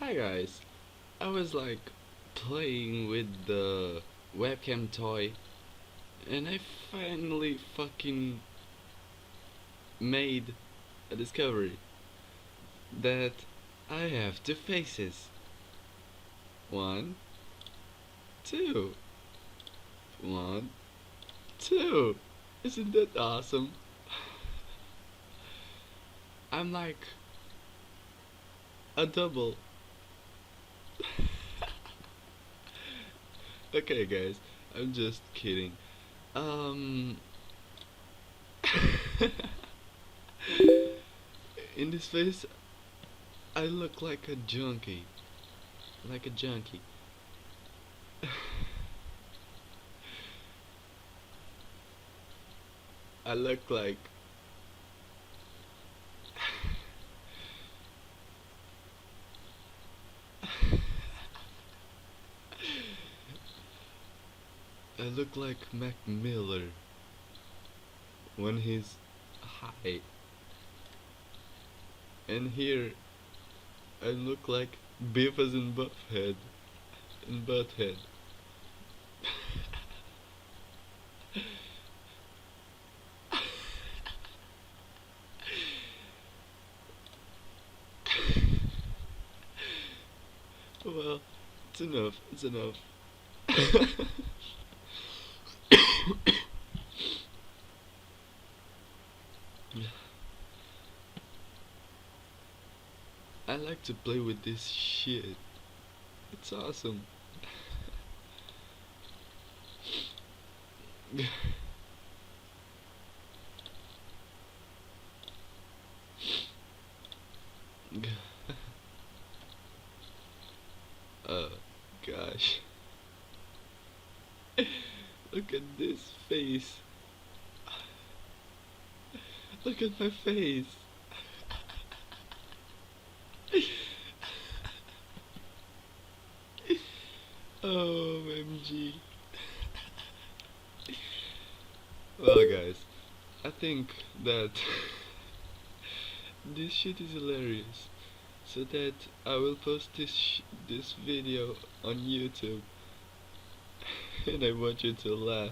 Hi guys, I was like playing with the webcam toy and I finally fucking made a discovery that I have two faces. One, two. One, two. Isn't that awesome? I'm like a double. Okay guys, I'm just kidding. Um in this face I look like a junkie. Like a junkie. I look like I look like Mac Miller when he's high. And here I look like Beavis and Butthead. Well, it's enough. It's enough. I like to play with this shit. It's awesome. Oh gosh. Look at this face. Look at my face. Oh, MG. Well, guys, I think that this shit is hilarious. So that I will post this video on YouTube, and I want you to laugh.